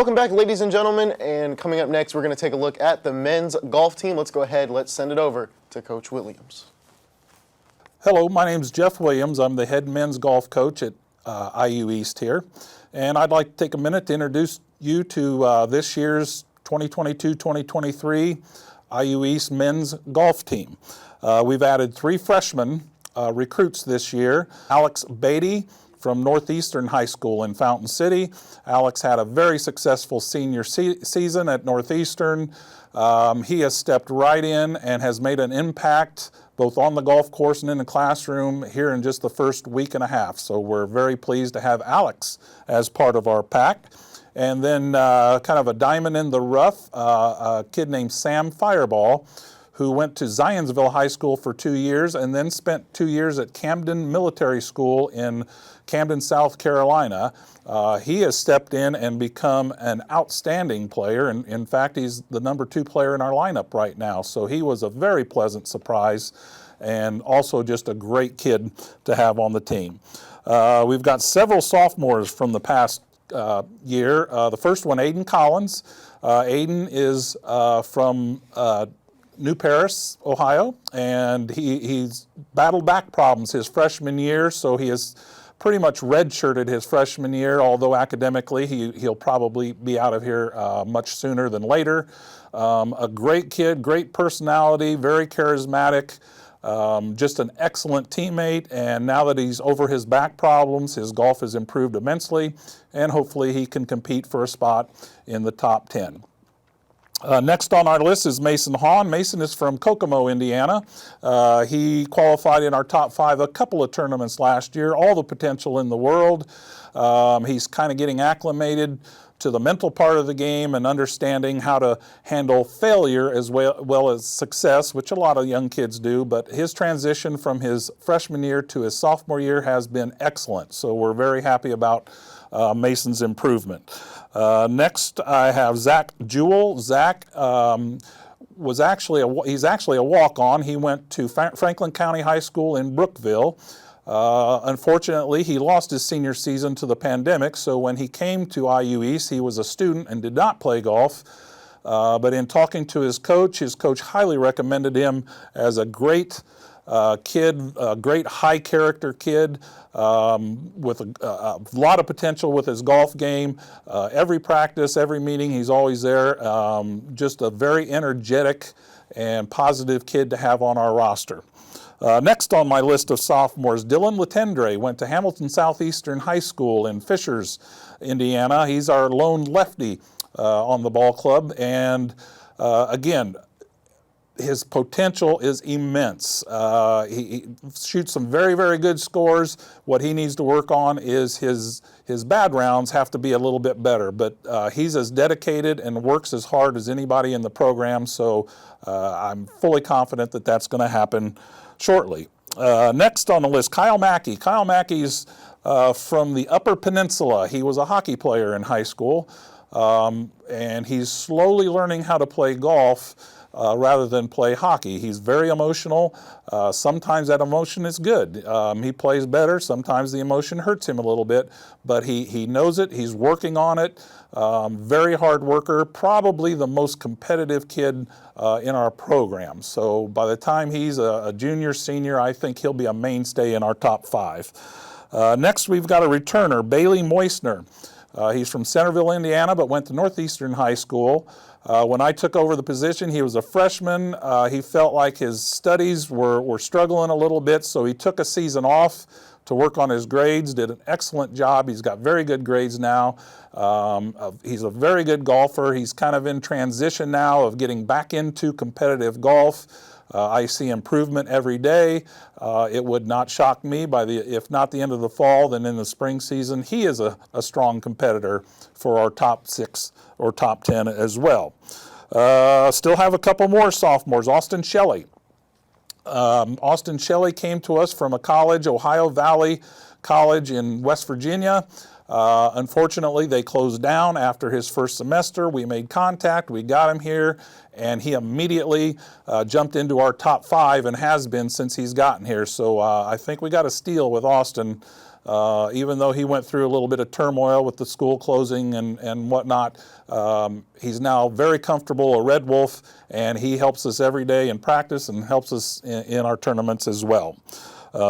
Welcome back, ladies and gentlemen, and coming up next, we're going to take a look at the men's golf team. Let's go ahead, let's send it over to Coach Williams. Hello, my name is Jeff Williams. I'm the head men's golf coach at IU East here, and I'd like to take a minute to introduce you to this year's 2022-2023 IU East men's golf team. We've added 3 freshmen recruits this year. Alex Beatty from Northeastern High School in Fountain City. Alex had a very successful senior season at Northeastern. He has stepped right in and has made an impact both on the golf course and in the classroom here in just the first week and a half. So we're very pleased to have Alex as part of our pack. And then kind of a diamond in the rough, a kid named Sam Fireball, who went to Zionsville High School for 2 years and then spent 2 years at Camden Military School in Camden, South Carolina. He has stepped in and become an outstanding player. And in fact, he's the number 2 player in our lineup right now. So he was a very pleasant surprise and also just a great kid to have on the team. We've got several sophomores from the past year. The first one, Aiden Collins. Aiden is from New Paris, Ohio, and he's battled back problems his freshman year, so he has pretty much redshirted his freshman year, although academically he'll probably be out of here much sooner than later. A great kid, great personality, very charismatic, just an excellent teammate, and now that he's over his back problems, his golf has improved immensely, and hopefully he can compete for a spot in the top 10. Next on our list is Mason Hahn. Mason is from Kokomo, Indiana. He qualified in our top 5 a couple of tournaments last year, all the potential in the world. He's kind of getting acclimated to the mental part of the game and understanding how to handle failure as well as success, which a lot of young kids do, but his transition from his freshman year to his sophomore year has been excellent. So we're very happy about Mason's improvement. Next, I have Zach Jewell. Zach he's actually a walk-on. He went to Franklin County High School in Brookville. Unfortunately, he lost his senior season to the pandemic, so when he came to IU East, he was a student and did not play golf. But in talking to his coach highly recommended him as a great kid, a great high-character kid with a lot of potential with his golf game. Every practice, every meeting, he's always there. Just a very energetic and positive kid to have on our roster. Next on my list of sophomores, Dylan Latendre went to Hamilton Southeastern High School in Fishers, Indiana. He's our lone lefty on the ball club, and again, his potential is immense. He shoots some very, very good scores. What he needs to work on is his bad rounds have to be a little bit better, but he's as dedicated and works as hard as anybody in the program, so I'm fully confident that that's going to happen shortly. Next on the list, Kyle Mackey. Kyle Mackey's from the Upper Peninsula. He was a hockey player in high school, and he's slowly learning how to play golf rather than play hockey. He's very emotional. Sometimes that emotion is good. He plays better. Sometimes the emotion hurts him a little bit, but he knows it. He's working on it. Very hard worker, probably the most competitive kid in our program. So by the time he's a junior, senior, I think he'll be a mainstay in our top 5. Next, we've got a returner, Bailey Moisner. He's from Centerville, Indiana, but went to Northeastern High School. When I took over the position, he was a freshman. He felt like his studies were struggling a little bit, so he took a season off to work on his grades, did an excellent job. He's got very good grades now. He's a very good golfer. He's kind of in transition now of getting back into competitive golf. I see improvement every day. It would not shock me if not the end of the fall, then in the spring season. He is a strong competitor for our top 6 or top 10 as well. Still have a couple more sophomores. Austin Shelley. Austin Shelley came to us from a college, Ohio Valley College in West Virginia. Unfortunately, they closed down after his first semester. We made contact, we got him here, and he immediately jumped into our top 5 and has been since he's gotten here. So I think we got a steal with Austin Even though he went through a little bit of turmoil with the school closing and whatnot, he's now very comfortable, a Red Wolf, and he helps us every day in practice and helps us in our tournaments as well.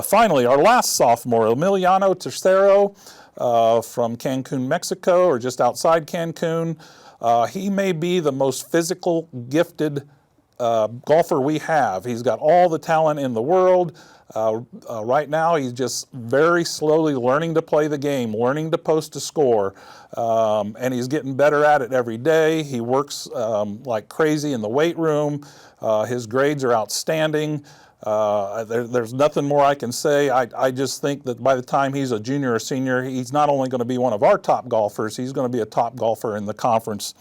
Finally, our last sophomore, Emiliano Tercero from Cancun, Mexico, or just outside Cancun. He may be the most physical gifted golfer we have. He's got all the talent in the world. Right now, he's just very slowly learning to play the game, learning to post a score, and he's getting better at it every day. He works like crazy in the weight room. His grades are outstanding. There's nothing more I can say. I just think that by the time he's a junior or senior, he's not only going to be one of our top golfers, he's going to be a top golfer in the conference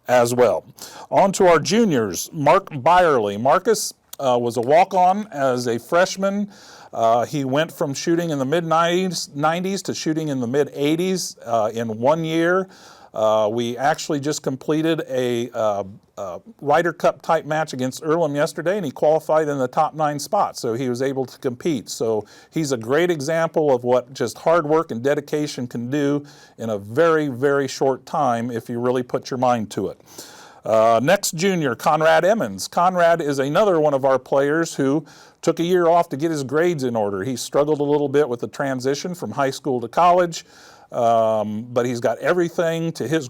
as well. On to our juniors, Mark Byerly. Marcus was a walk-on as a freshman. He went from shooting in the mid-90s to shooting in the mid-80s in 1 year. We actually just completed a Ryder Cup type match against Earlham yesterday, and he qualified in the top 9 spots, so he was able to compete. So he's a great example of what just hard work and dedication can do in a very, very short time if you really put your mind to it. Next junior, Conrad Emmons. Conrad is another one of our players who took a year off to get his grades in order. He struggled a little bit with the transition from high school to college, but he's got everything to his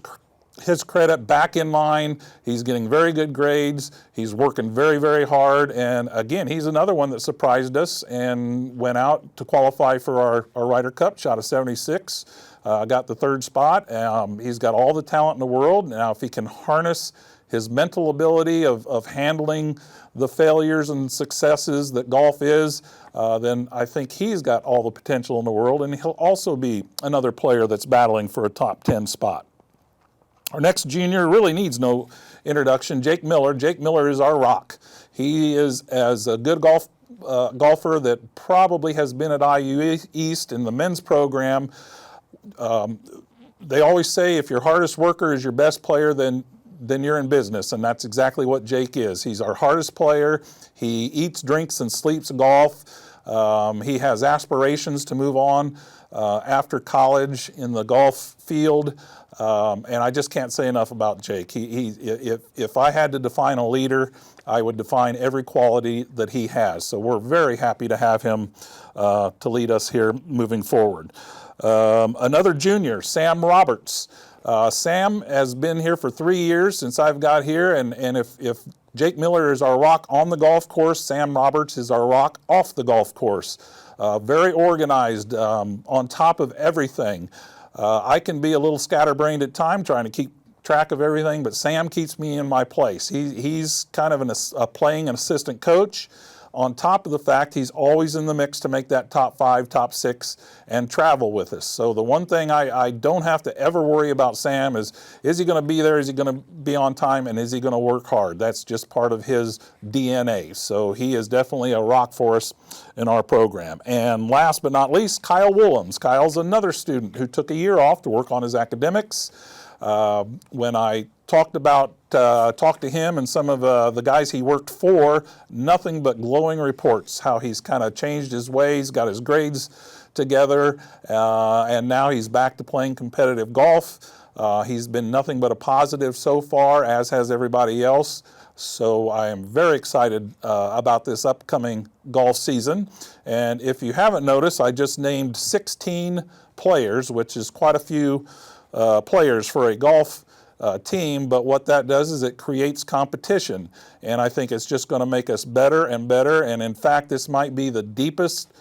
credit back in line. He's getting very good grades. He's working very, very hard. And again, he's another one that surprised us and went out to qualify for our Ryder Cup, shot a 76. Got the 3rd spot. He's got all the talent in the world. Now, if he can harness his mental ability of handling the failures and successes that golf is, then I think he's got all the potential in the world, and he'll also be another player that's battling for a top 10 spot. Our next junior really needs no introduction, Jake Miller. Jake Miller is our rock. He is as a good golfer that probably has been at IU East in the men's program. They always say if your hardest worker is your best player, then you're in business, and that's exactly what Jake is. He's our hardest player. He eats, drinks, and sleeps golf. He has aspirations to move on after college in the golf field, and I just can't say enough about Jake. If I had to define a leader, I would define every quality that he has. So we're very happy to have him to lead us here moving forward. Another junior, Sam Roberts. Sam has been here for 3 years since I've got here, and if Jake Miller is our rock on the golf course, Sam Roberts is our rock off the golf course. Very organized, on top of everything. I can be a little scatterbrained at times trying to keep track of everything, but Sam keeps me in my place. He's kind of playing an assistant coach, on top of the fact he's always in the mix to make that top 5, top 6, and travel with us. So the one thing I don't have to ever worry about Sam is he going to be there, is he going to be on time, and is he going to work hard? That's just part of his DNA. So he is definitely a rock for us in our program. And last but not least, Kyle Willems. Kyle's another student who took a year off to work on his academics. When I talked to him and some of the guys he worked for, nothing but glowing reports, how he's kind of changed his ways, got his grades together, and now he's back to playing competitive golf. He's been nothing but a positive so far, as has everybody else. So I am very excited about this upcoming golf season. And if you haven't noticed, I just named 16 players, which is quite a few players for a golf team, but what that does is it creates competition, and I think it's just going to make us better and better, and in fact this might be the deepest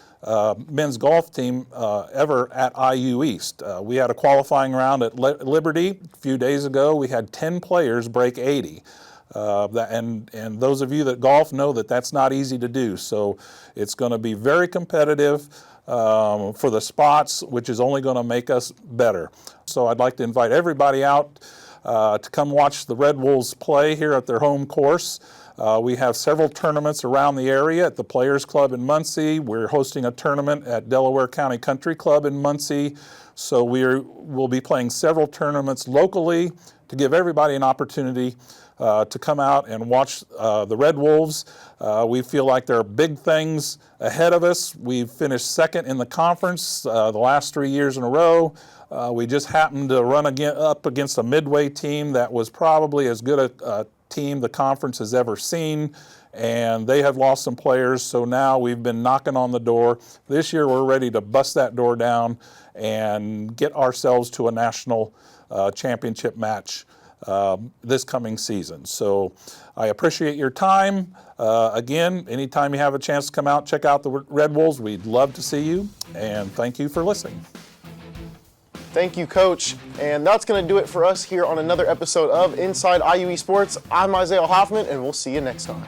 men's golf team ever at IU East. We had a qualifying round at Liberty a few days ago. We had 10 players break 80. And those of you that golf know that that's not easy to do, so it's going to be very competitive for the spots, which is only going to make us better. So I'd like to invite everybody out to come watch the Red Wolves play here at their home course. We have several tournaments around the area at the Players Club in Muncie. We're hosting a tournament at Delaware County Country Club in Muncie. So we'll be playing several tournaments locally to give everybody an opportunity to come out and watch the Red Wolves. We feel like there are big things ahead of us. We've finished second in the conference the last 3 years in a row. We just happened to run up against a Midway team that was probably as good a team the conference has ever seen, and they have lost some players, so now we've been knocking on the door. This year we're ready to bust that door down and get ourselves to a national championship match this coming season. So I appreciate your time. Again, anytime you have a chance to come out, check out the Red Wolves, we'd love to see you, and thank you for listening. Thank you, Coach. And that's going to do it for us here on another episode of Inside IUE Sports. I'm Isaiah Hoffman, and we'll see you next time.